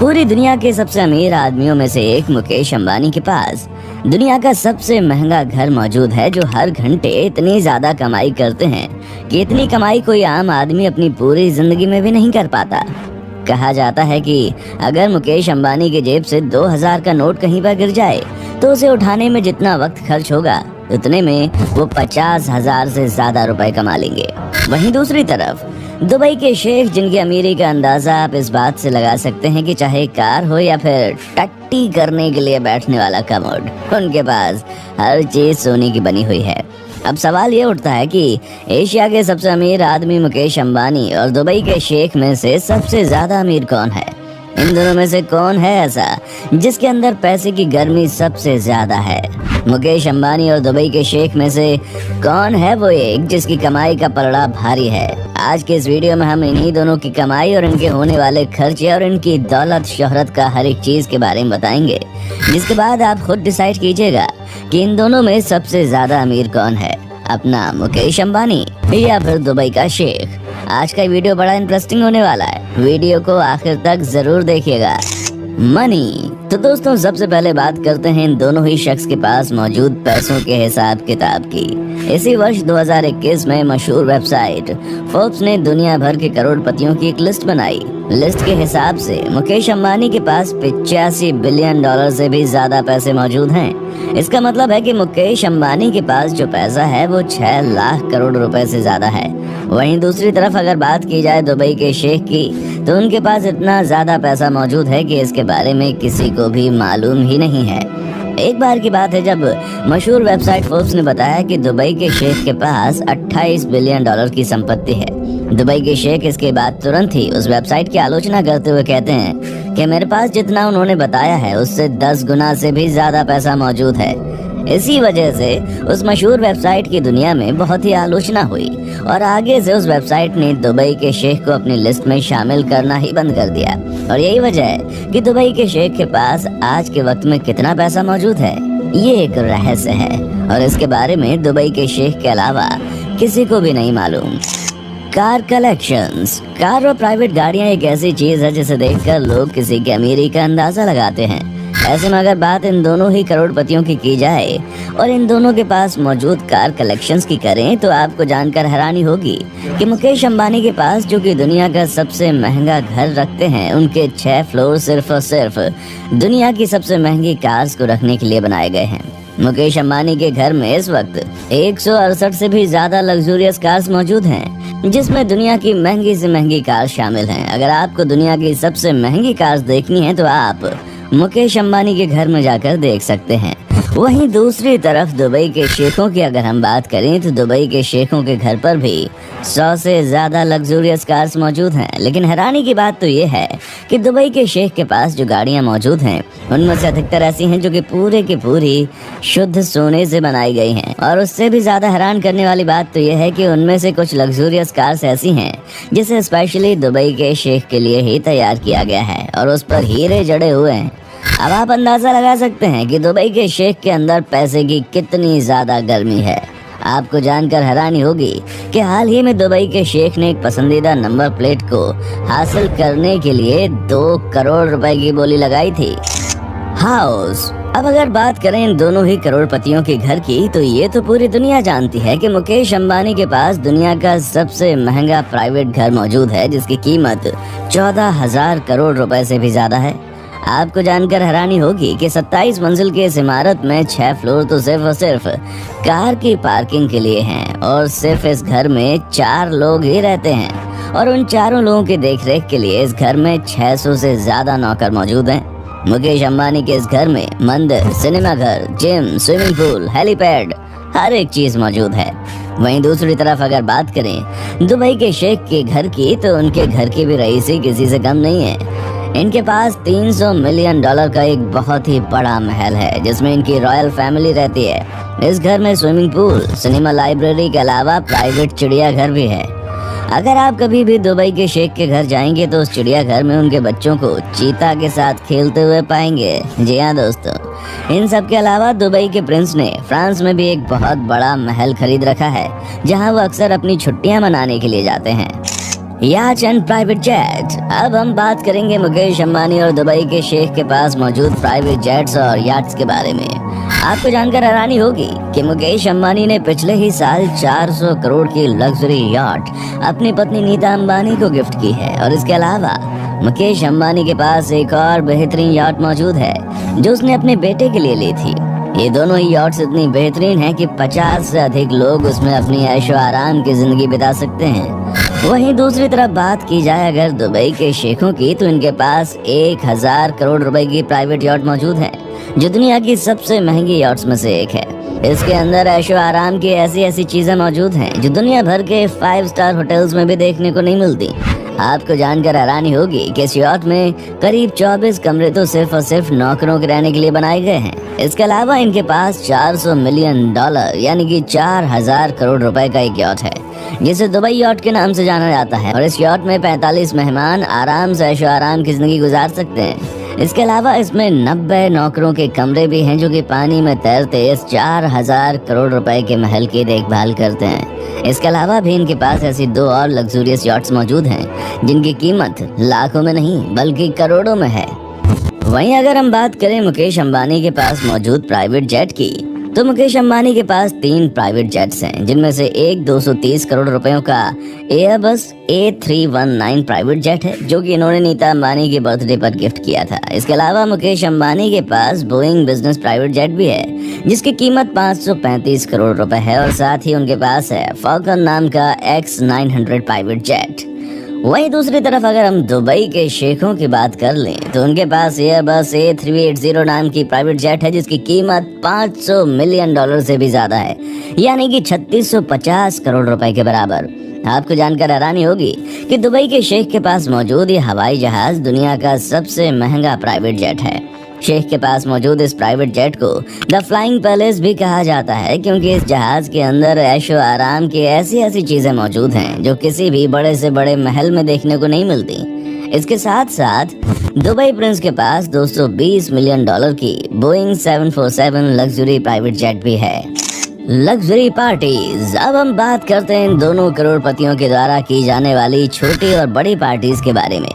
पूरी दुनिया के सबसे अमीर आदमियों में से एक मुकेश अंबानी के पास दुनिया का सबसे महंगा घर मौजूद है, जो हर घंटे इतनी ज्यादा कमाई करते हैं कि इतनी कमाई कोई आम आदमी अपनी पूरी जिंदगी में भी नहीं कर पाता। कहा जाता है कि अगर मुकेश अंबानी की जेब से 2000 का नोट कहीं पर गिर जाए तो उसे उठाने में जितना वक्त खर्च होगा उतने में वो 50,000 से ज्यादा रुपए कमा लेंगे। वहीं दूसरी तरफ दुबई के शेख, जिनकी अमीरी का अंदाजा आप इस बात से लगा सकते हैं कि चाहे कार हो या फिर टट्टी करने के लिए बैठने वाला कमोड, उनके पास हर चीज सोने की बनी हुई है। अब सवाल ये उठता है कि एशिया के सबसे अमीर आदमी मुकेश अंबानी और दुबई के शेख में से सबसे ज्यादा अमीर कौन है? इन दोनों में से कौन है ऐसा जिसके अंदर पैसे की गर्मी सबसे ज्यादा है? मुकेश अंबानी और दुबई के शेख में से कौन है वो एक जिसकी कमाई का पलड़ा भारी है? आज के इस वीडियो में हम इन्हीं दोनों की कमाई और इनके होने वाले खर्चे और इनकी दौलत शोहरत का हर एक चीज के बारे में बताएंगे, जिसके बाद आप खुद डिसाइड कीजिएगा कि इन दोनों में सबसे ज्यादा अमीर कौन है, अपना मुकेश अंबानी या फिर दुबई का शेख। आज का वीडियो बड़ा इंटरेस्टिंग होने वाला है, वीडियो को आखिर तक जरूर देखिएगा। मनी। तो दोस्तों, सबसे पहले बात करते हैं इन दोनों ही शख्स के पास मौजूद पैसों के हिसाब किताब की। इसी वर्ष 2021 में मशहूर वेबसाइट फोर्ब्स ने दुनिया भर के करोड़पतियों की एक लिस्ट बनाई। लिस्ट के हिसाब से मुकेश अंबानी के पास 85 बिलियन डॉलर से भी ज्यादा पैसे मौजूद हैं। इसका मतलब है कि मुकेश अंबानी के पास जो पैसा है वो 6 लाख करोड़ रुपए से ज्यादा है। वहीं दूसरी तरफ अगर बात की जाए दुबई के शेख की, तो उनके पास इतना ज्यादा पैसा मौजूद है कि इसके बारे में किसी को भी मालूम ही नहीं है। एक बार की बात है जब मशहूर वेबसाइट फोर्ब्स ने बताया कि दुबई के शेख के पास 28 बिलियन डॉलर की संपत्ति है। दुबई के शेख इसके बाद तुरंत ही उस वेबसाइट की आलोचना करते हुए कहते हैं कि मेरे पास जितना उन्होंने बताया है उससे 10 गुना से भी ज्यादा पैसा मौजूद है। इसी वजह से उस मशहूर वेबसाइट की दुनिया में बहुत ही आलोचना हुई और आगे से उस वेबसाइट ने दुबई के शेख को अपनी लिस्ट में शामिल करना ही बंद कर दिया। और यही वजह है कि दुबई के शेख के पास आज के वक्त में कितना पैसा मौजूद है, ये एक रहस्य है और इसके बारे में दुबई के शेख के अलावा किसी को भी नहीं मालूम। Car collections. कार और प्राइवेट गाड़ियां एक ऐसी चीज है जिसे देखकर लोग किसी की अमीरी का अंदाजा लगाते हैं। ऐसे में अगर बात इन दोनों ही करोड़पतियों की जाए और इन दोनों के पास मौजूद कार कलेक्शंस की करें, तो आपको जानकर हैरानी होगी कि मुकेश अंबानी के पास, जो कि दुनिया का सबसे महंगा घर रखते हैं, उनके 6 फ्लोर सिर्फ और सिर्फ दुनिया की सबसे महंगी कार्स को रखने के लिए बनाए गए हैं। मुकेश अंबानी के घर में इस वक्त 168 से भी ज्यादा लग्जूरियस कार्स मौजूद हैं, जिसमें दुनिया की महंगी से महंगी कार शामिल हैं। अगर आपको दुनिया की सबसे महंगी कार्स देखनी है तो आप मुकेश अंबानी के घर में जाकर देख सकते हैं। वहीं दूसरी तरफ दुबई के शेखों की अगर हम बात करें तो दुबई के शेखों के घर पर भी 100 से ज्यादा लग्जूरियस कार्स मौजूद हैं। लेकिन हैरानी की बात तो ये है कि दुबई के शेख के पास जो गाड़ियां मौजूद हैं उनमें से अधिकतर ऐसी हैं जो कि पूरे की पूरी शुद्ध सोने से बनाई गई हैं। और उससे भी ज्यादा हैरान करने वाली बात तो ये है कि उनमें से कुछ लग्जूरियस कार्स ऐसी हैं जिसे स्पेशली दुबई के शेख के लिए ही तैयार किया गया है और उस पर हीरे जड़े हुए हैं। अब आप अंदाजा लगा सकते हैं कि दुबई के शेख के अंदर पैसे की कितनी ज्यादा गर्मी है। आपको जानकर हैरानी होगी कि हाल ही में दुबई के शेख ने एक पसंदीदा नंबर प्लेट को हासिल करने के लिए 2 करोड़ रुपए की बोली लगाई थी। हाउस। अब अगर बात करें इन दोनों ही करोड़पतियों के घर की, तो ये तो पूरी दुनिया जानती है कि मुकेश अंबानी के पास दुनिया का सबसे महंगा प्राइवेट घर मौजूद है, जिसकी कीमत 14,000 करोड़ रुपए से भी ज्यादा है। आपको जानकर हैरानी होगी कि 27 मंजिल की इस इमारत में 6 फ्लोर तो सिर्फ और सिर्फ कार की पार्किंग के लिए हैं और सिर्फ इस घर में 4 लोग ही रहते हैं और उन चारों लोगों की देखरेख के लिए इस घर में 600 से ज्यादा नौकर मौजूद हैं। मुकेश अंबानी के इस घर में मंदिर, सिनेमा घर, जिम, स्विमिंग पूल, हेलीपैड, हर एक चीज मौजूद है। वहीं दूसरी तरफ अगर बात करें दुबई के शेख के घर की, तो उनके घर की भी रईसी किसी से कम नहीं है। इनके पास 300 मिलियन डॉलर का एक बहुत ही बड़ा महल है जिसमें इनकी रॉयल फैमिली रहती है। इस घर में स्विमिंग पूल, सिनेमा, लाइब्रेरी के अलावा प्राइवेट चिड़ियाघर भी है। अगर आप कभी भी दुबई के शेख के घर जाएंगे तो उस चिड़ियाघर में उनके बच्चों को चीता के साथ खेलते हुए पाएंगे। जी हाँ दोस्तों, इन सब के अलावा दुबई के प्रिंस ने फ्रांस में भी एक बहुत बड़ा महल खरीद रखा है, जहाँ वो अक्सर अपनी छुट्टियाँ मनाने के लिए जाते हैं। याच एंड प्राइवेट जेट। अब हम बात करेंगे मुकेश अंबानी और दुबई के शेख के पास मौजूद प्राइवेट जेट्स और याट्स के बारे में। आपको जानकर हैरानी होगी कि मुकेश अंबानी ने पिछले ही साल 400 करोड़ की लग्जरी याट अपनी पत्नी नीता अंबानी को गिफ्ट की है। और इसके अलावा मुकेश अंबानी के पास एक और बेहतरीन याट मौजूद है जो उसने अपने बेटे के लिए ली थी। ये दोनों ही याट्स इतनी बेहतरीन हैं कि 50 से अधिक लोग उसमें अपनी ऐशो आराम की जिंदगी बिता सकते हैं। वहीं दूसरी तरफ बात की जाए अगर दुबई के शेखों की, तो इनके पास 1000 करोड़ रुपए की प्राइवेट याट मौजूद है जो दुनिया की सबसे महंगी याट्स में से एक है। इसके अंदर ऐशो आराम की ऐसी ऐसी चीजें मौजूद हैं जो दुनिया भर के 5 स्टार होटल्स में भी देखने को नहीं मिलती। आपको जानकर हैरानी होगी कि इस याट में करीब 24 कमरे तो सिर्फ और सिर्फ नौकरों के रहने के लिए बनाए गए हैं। इसके अलावा इनके पास $400 मिलियन यानी कि 4000 करोड़ रुपए का एक याट है जिसे दुबई याट के नाम से जाना जाता है। और इस याट में 45 मेहमान आराम से ऐशो आराम की जिंदगी गुजार सकते हैं। इसके अलावा इसमें 90 नौकरों के कमरे भी हैं जो कि पानी में तैरते इस 4000 करोड़ रुपए के महल की देखभाल करते हैं। इसके अलावा भी इनके पास ऐसी 2 और लग्जूरियस याट्स मौजूद हैं जिनकी कीमत लाखों में नहीं बल्कि करोड़ों में है। वहीं अगर हम बात करें मुकेश अंबानी के पास मौजूद प्राइवेट जेट की, तो मुकेश अंबानी के पास 3 प्राइवेट जेट्स हैं जिनमें से एक 230 करोड़ रुपयों का एयरबस A319 प्राइवेट जेट है जो कि इन्होंने नीता अंबानी के बर्थडे पर गिफ्ट किया था। इसके अलावा मुकेश अंबानी के पास बोइंग बिजनेस प्राइवेट जेट भी है जिसकी कीमत 535 करोड़ रुपए है। और साथ ही उनके पास है फॉल्कन नाम का X900 प्राइवेट जेट। वहीं दूसरी तरफ अगर हम दुबई के शेखों की बात कर लें तो उनके पास एयरबस A380 नाम की प्राइवेट जेट है जिसकी कीमत $500 मिलियन से भी ज्यादा है, यानी कि 3650 करोड़ रुपए के बराबर। आपको जानकर हैरानी होगी कि दुबई के शेख के पास मौजूद ये हवाई जहाज दुनिया का सबसे महंगा प्राइवेट जेट है। शेख के पास मौजूद इस प्राइवेट जेट को द फ्लाइंग पैलेस भी कहा जाता है क्योंकि इस जहाज के अंदर ऐशो आराम की ऐसी ऐसी चीजें मौजूद हैं जो किसी भी बड़े से बड़े महल में देखने को नहीं मिलती। इसके साथ साथ दुबई प्रिंस के पास $220 मिलियन की बोइंग 747 लग्जरी प्राइवेट जेट भी है। Luxury parties. अब हम बात करते हैं इन दोनों करोड़पतियों के द्वारा की जाने वाली छोटी और बड़ी पार्टीज के बारे में।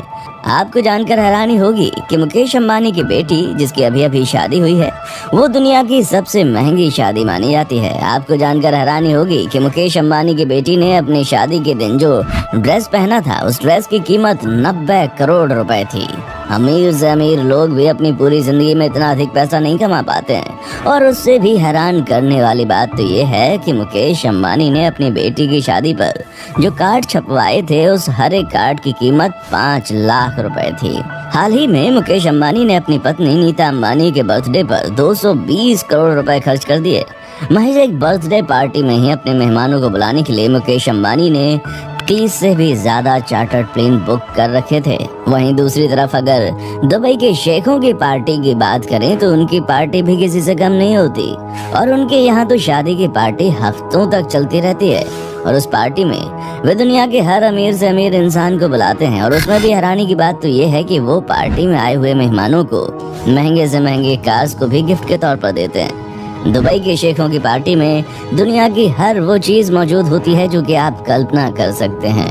आपको जानकर हैरानी होगी कि मुकेश अंबानी की बेटी जिसकी अभी अभी शादी हुई है वो दुनिया की सबसे महंगी शादी मानी जाती है। आपको जानकर हैरानी होगी कि मुकेश अंबानी की बेटी ने अपनी शादी के दिन जो ड्रेस पहना था उस ड्रेस की कीमत 90 करोड़ रुपए थी। अमीर से अमीर लोग भी अपनी पूरी जिंदगी में इतना अधिक पैसा नहीं कमा पाते हैं। और उससे भी हैरान करने वाली बात तो ये है कि मुकेश अंबानी ने अपनी बेटी की शादी पर जो कार्ड छपवाए थे उस हर एक कार्ड की कीमत 5 लाख रुपए थी। हाल ही में मुकेश अंबानी ने अपनी पत्नी नीता अंबानी के बर्थडे पर 220 करोड़ रुपए खर्च कर दिए। महज एक बर्थडे पार्टी में ही अपने मेहमानों को बुलाने के लिए मुकेश अंबानी ने 30 से भी ज्यादा चार्टर्ड प्लेन बुक कर रखे थे। वहीं दूसरी तरफ अगर दुबई के शेखों की पार्टी की बात करें तो उनकी पार्टी भी किसी से कम नहीं होती। और उनके यहाँ तो शादी की पार्टी हफ्तों तक चलती रहती है। और उस पार्टी में वे दुनिया के हर अमीर से अमीर इंसान को बुलाते हैं। और उसमें भी हैरानी की बात तो ये है कि वो पार्टी में आए हुए मेहमानों को महंगे से महंगे कार्स को भी गिफ्ट के तौर पर देते हैं। दुबई के शेखों की पार्टी में दुनिया की हर वो चीज मौजूद होती है जो कि आप कल्पना कर सकते हैं।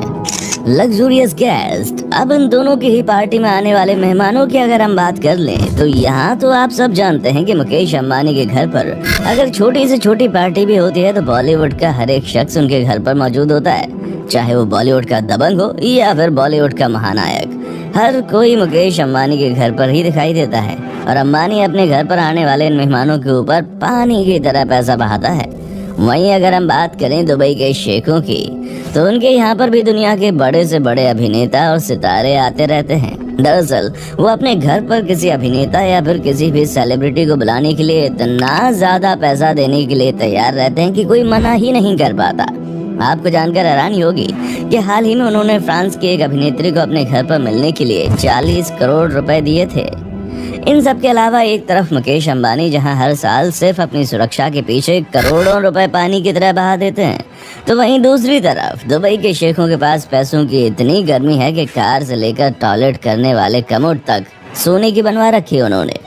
Luxurious guest. अब इन दोनों की ही पार्टी में आने वाले मेहमानों की अगर हम बात कर लें तो यहाँ तो आप सब जानते हैं कि मुकेश अंबानी के घर पर अगर छोटी से छोटी पार्टी भी होती है तो बॉलीवुड का हर एक शख्स उनके घर पर मौजूद होता है, चाहे वो बॉलीवुड का दबंग हो या फिर बॉलीवुड का महानायक। हर कोई मुकेश अंबानी के घर पर ही दिखाई देता है और अंबानी अपने घर पर आने वाले इन मेहमानों के ऊपर पानी की तरह पैसा बहाता है। वहीं अगर हम बात करें दुबई के शेखों की तो उनके यहाँ पर भी दुनिया के बड़े से बड़े अभिनेता और सितारे आते रहते हैं। दरअसल वो अपने घर पर किसी अभिनेता या फिर किसी भी सेलिब्रिटी को बुलाने के लिए इतना ज्यादा पैसा देने के लिए तैयार रहते हैं कि कोई मना ही नहीं कर पाता। आपको जानकर हैरानी होगी कि हाल ही में उन्होंने फ्रांस की एक अभिनेत्री को अपने घर पर मिलने के लिए 40 करोड़ रुपए दिए थे। इन सब के अलावा एक तरफ मुकेश अंबानी जहां हर साल सिर्फ अपनी सुरक्षा के पीछे करोड़ों रुपए पानी की तरह बहा देते हैं, तो वहीं दूसरी तरफ दुबई के शेखों के पास पैसों की इतनी गर्मी है कि कार से लेकर टॉयलेट करने वाले कमोड तक सोने की बनवा रखी उन्होंने।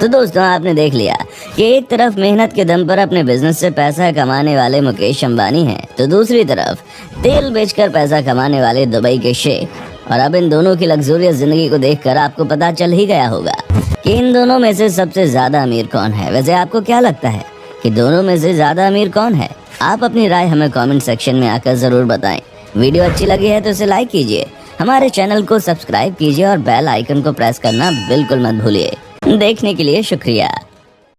तो दोस्तों आपने देख लिया कि एक तरफ मेहनत के दम पर अपने बिजनेस से पैसा कमाने वाले मुकेश अंबानी हैं, तो दूसरी तरफ तेल बेचकर पैसा कमाने वाले दुबई के शेख। और अब इन दोनों की लग्जूरियस जिंदगी को देखकर आपको पता चल ही गया होगा कि इन दोनों में से सबसे ज्यादा अमीर कौन है। वैसे आपको क्या लगता है कि दोनों में से ज्यादा अमीर कौन है? आप अपनी राय हमें कमेंट सेक्शन में आकर जरूर बताएं। वीडियो अच्छी लगी है तो इसे लाइक कीजिए, हमारे चैनल को सब्सक्राइब कीजिए और बेल आइकन को प्रेस करना बिल्कुल मत भूलिए। देखने के लिए शुक्रिया।